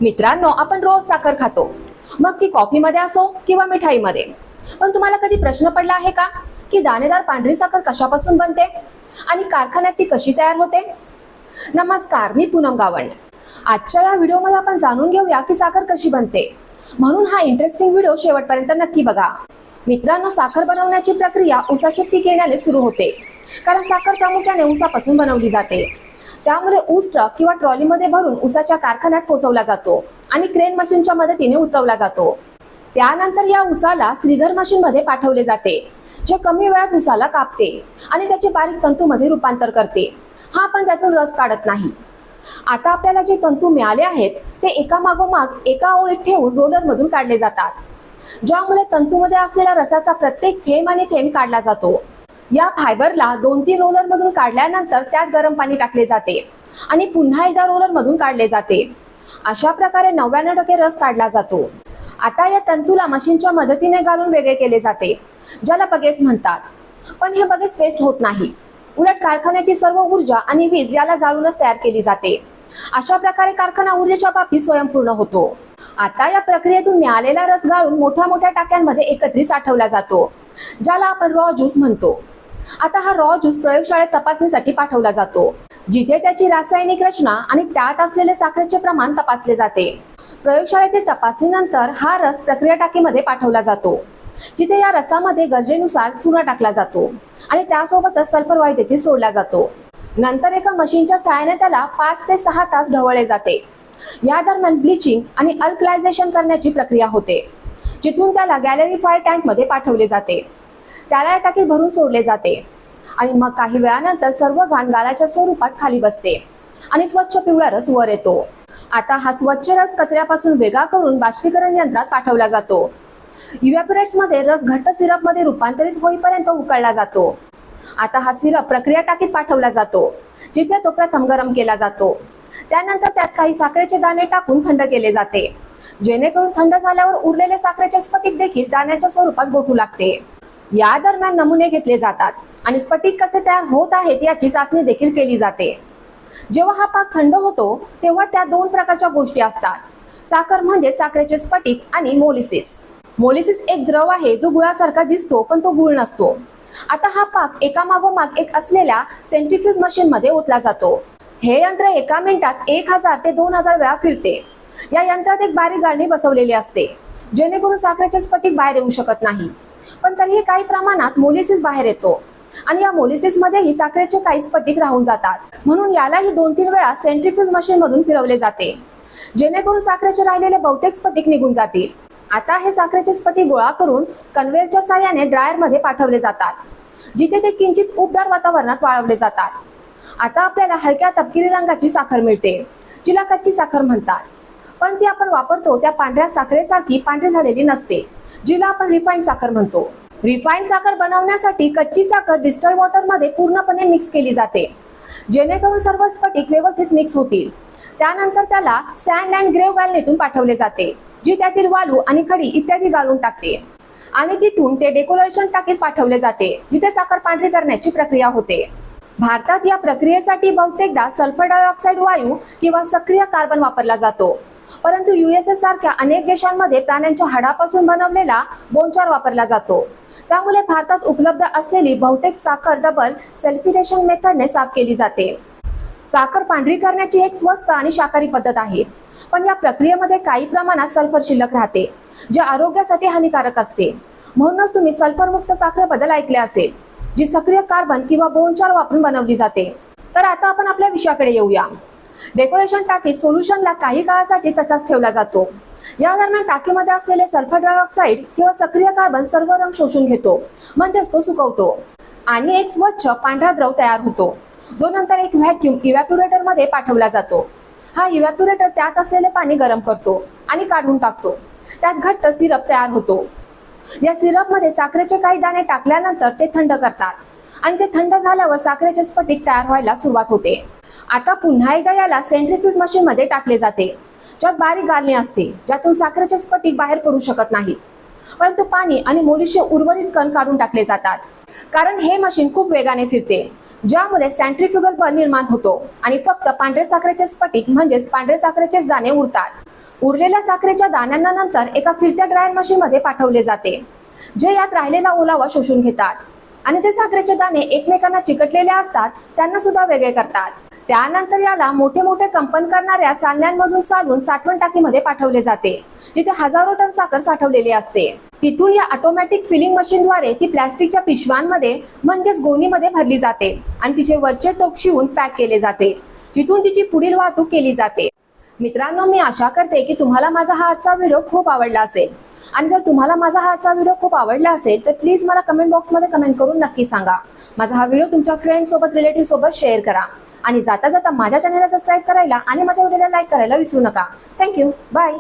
मित्रांनो, आपण रोज साखर खातो, मग ती कॉफीमध्ये असो किंवा मिठाईमध्ये. पण तुम्हाला कधी प्रश्न पडला आहे का की दाणेदार पांढरी साखर कशापासून बनते आणि कारखान्यात ती कशी तयार होते? नमस्कार, मी पूनम गावंड. आजच्या या व्हिडिओमध्ये आपण जाणून घेऊया की साखर कशी बनते, म्हणून हा इंटरेस्टिंग व्हिडिओ शेवटपर्यंत नक्की बघा. मित्रांनो, साखर बनवण्याची प्रक्रिया ऊसाचे पीक येण्याने सुरू होते, कारण साखर प्रामुख्याने ऊसापासून बनवली जाते. त्यामुळे ऊस ट्रक किंवा ट्रॉलीमध्ये भरून ऊसाच्या कारखान्यात पोहोचवला जातो आणि क्रेन मशीनच्या मदतीने उतरवला जातो. त्यानंतर या ऊसाला श्रीधर मशीनमध्ये पाठवले जाते, जे कमी वेळात ऊसाला कापते आणि त्याचे बारीक तंतूमध्ये रूपांतर करते. हा पण त्यातून रस काढत नाही. आता आपल्याला जे तंतू मिळाले आहेत ते एका मागोमाग एका ओळीत ठेवून रोलरमधून काढले जातात, ज्यामुळे तंतूमध्ये असलेल्या रसाचा प्रत्येक थेंब आणि थेंब काढला जातो. या फायबरला 2-3 रोलरमधून काढल्यानंतर त्यात गरम पाणी टाकले जाते आणि पुन्हा एकदा रोलरमधून काढले जाते. अशा प्रकारे 99% रस काढला जातो. आता या तंतूला मशीनच्या मदतीने घालून वेगळे केले जाते, ज्याला बगेस म्हणतात. पण हे बगेस वेस्ट होत नाही, उलट कारखान्याची सर्व ऊर्जा आणि वीज याला जाळूनच तयार केली जाते. अशा प्रकारे कारखाना ऊर्जेच्या बाबतीत स्वयंपूर्ण होतो. आता या प्रक्रियेतून मिळालेला रस गाळून मोठ्या मोठ्या टाक्यांमध्ये एकत्रित साठवला जातो, ज्याला आपण रॉ ज्यूस म्हणतो. आता हा रॉ ज्यूस प्रयोगशाळेत तपासणीसाठी पाठवला जातो, जिथे त्याची रासायनिक रचना आणि त्यात असलेले साखरेचे प्रमाण तपासले जाते. प्रयोगशाळेतील तपासणीनंतर हा रस प्रक्रिया टाकीमध्ये पाठवला जातो, जिथे या रसामध्ये गरजेनुसार चुना टाकला जातो आणि त्यासोबतच सल्फर वायू देखील सोडला जातो. नंतर एका मशीनच्या सहाय्याने त्याला 5 ते 6 तास ढवळले जाते. या दरम्यान ब्लिचिंग आणि अल्कलायझेशन करण्याची प्रक्रिया होते, जिथून त्याला गॅलरीफायर टँकमध्ये पाठवले जाते. त्याला या टाकीत भरून सोडले जाते आणि मग काही वेळानंतर सर्व घाण गाळाच्या स्वरूपात खाली बसते आणि स्वच्छ पिवळा रस वर येतो. आता हा स्वच्छ रस कचऱ्यापासून वेगळा करून बाष्पीकरण यंत्रात पाठवला जातो. इव्हॅपोरेट्समध्ये रस घट्ट सिरपमध्ये रूपांतरित होईपर्यंत उकळला जातो. आता हा सिरप प्रक्रिया टाकीत पाठवला जातो, जिथे तो प्रथम गरम केला जातो. त्यानंतर त्यात काही साखरेचे दाणे टाकून थंड केले जाते, जेणेकरून थंड झाल्यावर उरलेले साखरेचे स्फटिक देखील दाण्याच्या स्वरूपात गोठू लागते. या दरम्यान नमुने घेतले जातात आणि स्फटिक कसे तयार होत आहेत याची चाचणी देखील केली जाते. जेव्हा हा पाक थंड होतो तेव्हा त्या 2 प्रकारच्या गोष्टी असतात. साखर म्हणजे साखरेचे स्फटिक आणि मोलिसिस. मोलिसिस एक द्रव आहे जो गुळासारखा दिसतो, पण तो गुळ नसतो. आता हा पाक एका मागोमाग एक असलेल्या सेंट्रीफ्यूज मशीन मध्ये ओतला जातो. हे यंत्र एका मिनिटात 1000 ते 2000 वेळा फिरते. या यंत्रात एक बारीक गाळणी बसवलेली असते, जेणेकरून साखरेचे स्फटिक बाहेर येऊ शकत नाही. पण तरीही काही प्रमाणात मोलिसिस बाहेर येतो आणि या मोलिसिस मध्येही साखरेचे काही स्फटिक राहून जातात. म्हणून यालाही 2-3 वेळा सेंट्रीफ्यूज मशीन मधून फिरवले जाते, जेणेकरून साखरेचे राहिलेले बहुतेक स्फटिक निघून जातील. आता हे साखरेचे स्फटिक गोळा करून कन्व्हेयरच्या साहाय्याने ड्रायर मध्ये पाठवले जातात, जिथे ते किंचित उबदार वातावरणात वाळवले जातात. आता आपल्याला हलक्या तपकिरी रंगाची साखर मिळते, जिला कच्ची साखर म्हणतात. पण ती आपण वापरतो त्या पांढऱ्या साखरेसारखी पांढरी झालेली नसते, जिला आपण रिफाईंड साखर म्हणतो. रिफाईंड साखर बनवण्यासाठी कच्ची साखर डिस्टल वॉटर मध्ये पूर्णपणे मिक्स केली जाते, जेणेकरून सर्व स्फटिक व्यवस्थित मिक्स होतील. त्यानंतर त्याला सँड अँड ग्रेव्ह गाळणीतून पाठवले जाते, जी त्यातील वाळू आणि खडी इत्यादी गाळून टाकते आणि तिथून ते डेकोरेशन टाकीत पाठवले जाते, जिथे साखर पांढरी करण्याची प्रक्रिया होते. भारतात या प्रक्रियेसाठी बहुतेकदा सल्फर डायऑक्साईड वायू किंवा सक्रिय कार्बन वापरला जातो, परंतु USA सारख्या अनेक देशांमध्ये प्राण्यांच्या हाडापासून बनवलेला बोनचार वापरला जातो. त्यामुळे भारतात उपलब्ध असलेली बहुतेक साखर डबल सल्फिडेशन मेथडने साफ केली जाते. साखर पांढरी करण्याची एक स्वस्त आणि शाकाहारी पद्धत आहे, पण या प्रक्रियेमध्ये काही प्रमाणात सल्फर शिल्लक राहते, जे आरोग्यासाठी हानिकारक असते. म्हणूनच तुम्ही सल्फरमुक्त साखरेबद्दल ऐकले असेल, जी सक्रिय कार्बन किंवा बोनचार वापरून बनवली जाते. तर आता आपण आपल्या विषयाकडे येऊया. डेकोरेशन टाकीत सोल्युशनला काही काळासाठी तसाच ठेवला जातो. या दरम्यान टाकीमध्ये असलेले सल्फर डायऑक्साईड किंवा सक्रिय कार्बन सर्व रंग शोषून घेतो, म्हणजेच तो सुकवतो आणि एक स्वच्छ पांढरा द्रव तयार होतो, जो नंतर एक व्हॅक्यूम इव्हॅपोरेटर मध्ये पाठवला जातो. हा इव्हॅपोरेटर त्यात असलेले पाणी गरम करतो आणि काढून टाकतो. त्यात घट्ट सिरप तयार होतो. या सिरपमध्ये साखरेचे काही दाणे टाकल्यानंतर ते थंड करतात आणि ते थंड झाल्यावर साखरेचे स्फटिक तयार व्हायला सुरुवात होते. आता पुन्हा एकदा याला सेंट्रीफ्यूज मशीन मध्ये टाकले जाते, ज्यात बारीक गाळणी असते, ज्यातून साखरेचे स्फटिक बाहेर पडू शकत नाही. परंतु पाणी आणि मोलिसचे उर्वरित कण काढून टाकले जातात, कारण हे मशीन खूप वेगाने फिरते, ज्यामुळे सेंट्रीफ्युगल बल निर्माण होतो आणि फक्त पांढरे साखरेचे स्फटिक म्हणजेच पांढरे साखरेचे दाणे उरतात. उरलेल्या साखरेच्या दाण्यांना नंतर एका फिरत्या ड्रायर मशीन मध्ये पाठवले जाते, जे यात राहिलेला ओलावा शोषून घेतात आणि जे साखरेचे दाणे एकमेकांना चिकटलेले असतात त्यांना सुद्धा वेगळे करतात. त्यानंतर याला मोठे मोठे कंपन करणाऱ्या चालण्यांमधून चालून साठवण टाकीमध्ये पाठवले जाते, जिथे हजारो टन साखर साठवलेली असते. तिथून या ऑटोमॅटिक फिलिंग मशीनद्वारे ती प्लॅस्टिकच्या पिशव्यांमध्ये म्हणजेच गोणीमध्ये भरली जाते आणि तिचे वरचे टोक शिवून पॅक केले जाते, जिथून तिची पुढील वाहतूक केली जाते. मित्रांनो, मी आशा करते की तुम्हाला माझा हा आजचा व्हिडिओ खूप आवडला असेल. आणि जर तुम्हाला माझा हा आजचा व्हिडिओ खूप आवडला असेल तर प्लीज मला कमेंट बॉक्समध्ये कमेंट करून नक्की सांगा. माझा हा व्हिडिओ तुमच्या फ्रेंड्स सोबत, रिलेटिव्ह सोबत शेअर करा आणि जाता जाता माझ्या चॅनलला सबस्क्राईब करायला आणि माझ्या व्हिडिओला लाईक करायला विसरू नका. थँक्यू. बाय.